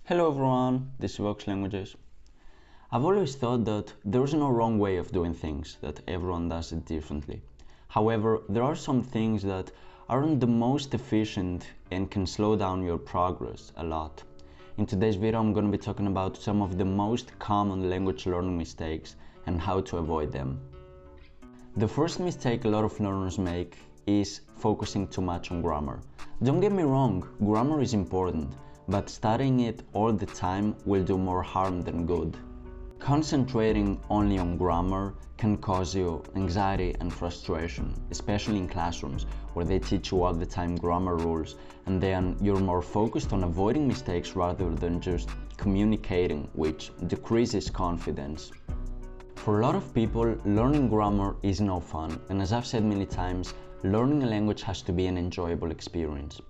Hello everyone, this is Vox Languages. I've always thought that there is no wrong way of doing things, that everyone does it differently. However, there are some things that aren't the most efficient and can slow down your progress a lot. In today's video, I'm going to be talking about some of the most common language learning mistakes and how to avoid them. The first mistake a lot of learners make is focusing too much on grammar. Don't get me wrong, grammar is important, but studying it all the time will do more harm than good. Concentrating only on grammar can cause you anxiety and frustration, especially in classrooms where they teach you all the time grammar rules, and then you're more focused on avoiding mistakes rather than just communicating, which decreases confidence. For a lot of people, learning grammar is no fun, and as I've said many times, learning a language has to be an enjoyable experience.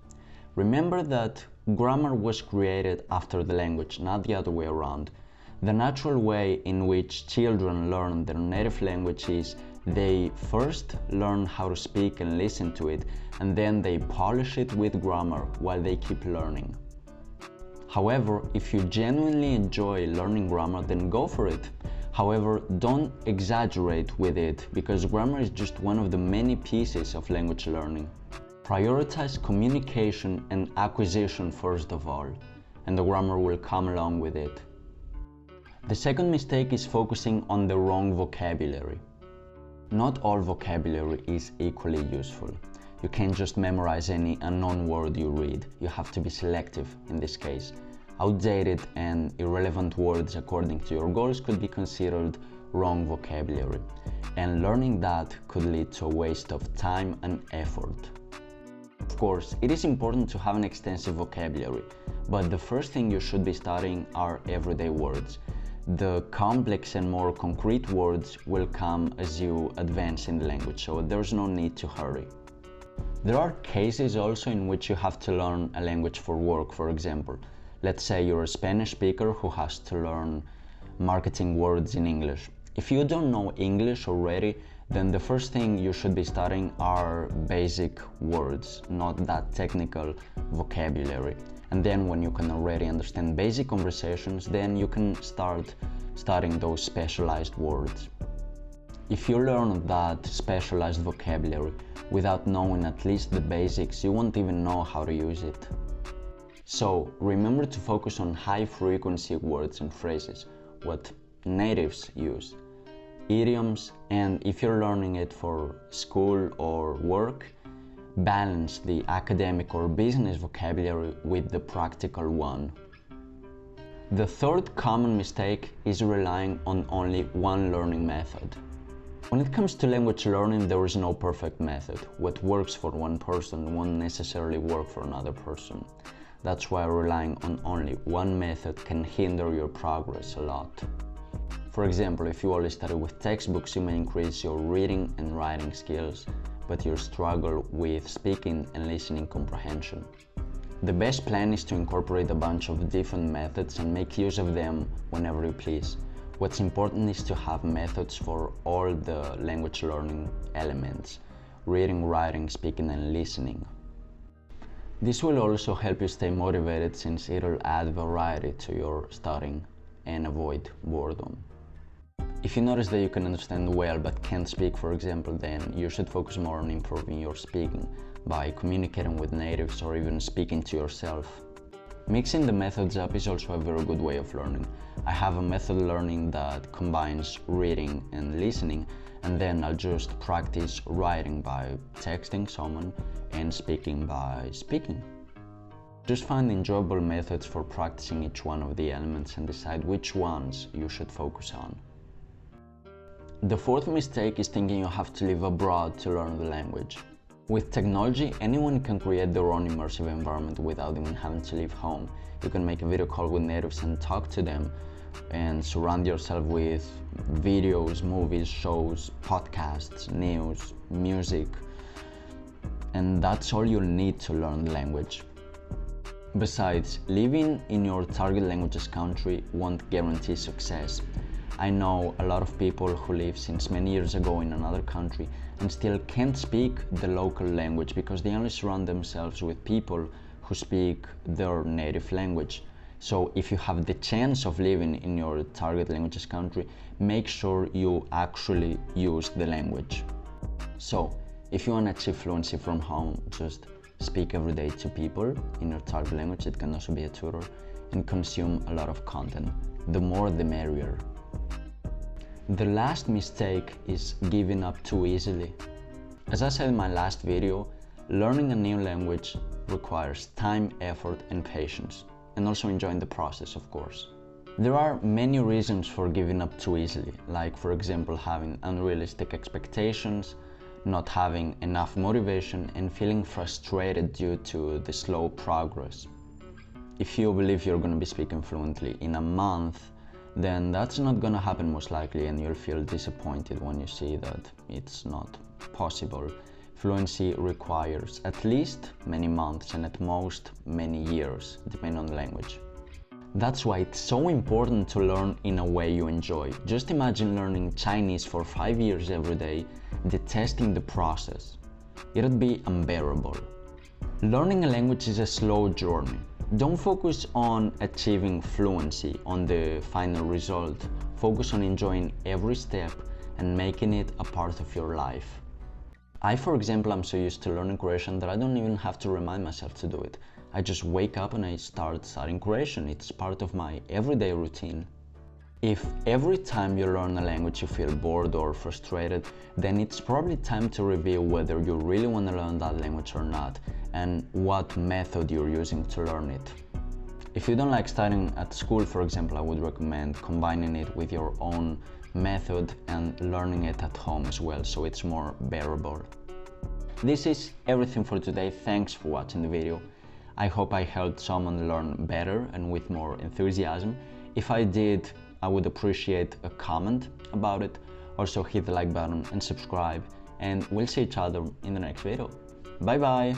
Remember that grammar was created after the language, not the other way around. The natural way in which children learn their native language is they first learn how to speak and listen to it, and then they polish it with grammar while they keep learning. However, if you genuinely enjoy learning grammar, then go for it. However, don't exaggerate with it, because grammar is just one of the many pieces of language learning. Prioritize communication and acquisition first of all, and the grammar will come along with it. The second mistake is focusing on the wrong vocabulary. Not all vocabulary is equally useful. You can't just memorize any unknown word you read. You have to be selective in this case. Outdated and irrelevant words according to your goals could be considered wrong vocabulary, and learning that could lead to a waste of time and effort. Of course, it is important to have an extensive vocabulary, but the first thing you should be studying are everyday words. The complex and more concrete words will come as you advance in the language, so there's no need to hurry. There are cases also in which you have to learn a language for work. For example, let's say you're a Spanish speaker who has to learn marketing words in English. If you don't know English already, then the first thing you should be studying are basic words, not that technical vocabulary. And then when you can already understand basic conversations, then you can start studying those specialized words. If you learn that specialized vocabulary without knowing at least the basics, you won't even know how to use it. So remember to focus on high frequency words and phrases, what natives use, idioms, and if you're learning it for school or work, balance the academic or business vocabulary with the practical one. The third common mistake is relying on only one learning method. When it comes to language learning, there is no perfect method. What works for one person won't necessarily work for another person. That's why relying on only one method can hinder your progress a lot. For example, if you only study with textbooks, you may increase your reading and writing skills, but you'll struggle with speaking and listening comprehension. The best plan is to incorporate a bunch of different methods and make use of them whenever you please. What's important is to have methods for all the language learning elements: reading, writing, speaking, and listening. This will also help you stay motivated, since it'll add variety to your studying and avoid boredom. If you notice that you can understand well but can't speak, for example, then you should focus more on improving your speaking by communicating with natives or even speaking to yourself. Mixing the methods up is also a very good way of learning. I have a method learning that combines reading and listening, and then I'll just practice writing by texting someone and speaking by speaking. Just find enjoyable methods for practicing each one of the elements and decide which ones you should focus on. The fourth mistake is thinking you have to live abroad to learn the language. With technology, anyone can create their own immersive environment without even having to leave home. You can make a video call with natives and talk to them, and surround yourself with videos, movies, shows, podcasts, news, music, and that's all you'll need to learn the language. Besides, living in your target language's country won't guarantee success. I know a lot of people who live since many years ago in another country and still can't speak the local language because they only surround themselves with people who speak their native language. So if you have the chance of living in your target languages country, make sure you actually use the language. So if you want to achieve fluency from home, just speak every day to people in your target language. It can also be a tutor, and consume a lot of content. The more the merrier. The last mistake is giving up too easily. As I said in my last video, learning a new language requires time, effort, and patience, and also enjoying the process, of course. There are many reasons for giving up too easily, like for example having unrealistic expectations, not having enough motivation, and feeling frustrated due to the slow progress. If you believe you're going to be speaking fluently in a month, then that's not going to happen most likely, and you'll feel disappointed when you see that it's not possible. Fluency requires at least many months and at most many years, depending on the language. That's why it's so important to learn in a way you enjoy. Just imagine learning Chinese for 5 years every day, detesting the process. It'd be unbearable. Learning a language is a slow journey. Don't focus on achieving fluency, on the final result. Focus on enjoying every step and making it a part of your life. I, for example, am so used to learning Croatian that I don't even have to remind myself to do it. I just wake up and I start studying Croatian. It's part of my everyday routine. If every time you learn a language you feel bored or frustrated, then it's probably time to review whether you really want to learn that language or not, and what method you're using to learn it. If you don't like studying at school, for example, I would recommend combining it with your own method and learning it at home as well, so it's more bearable. This is everything for today. Thanks for watching the video. I hope I helped someone learn better and with more enthusiasm. If I did, I would appreciate a comment about it. Also hit the like button and subscribe, and we'll see each other in the next video. Bye bye!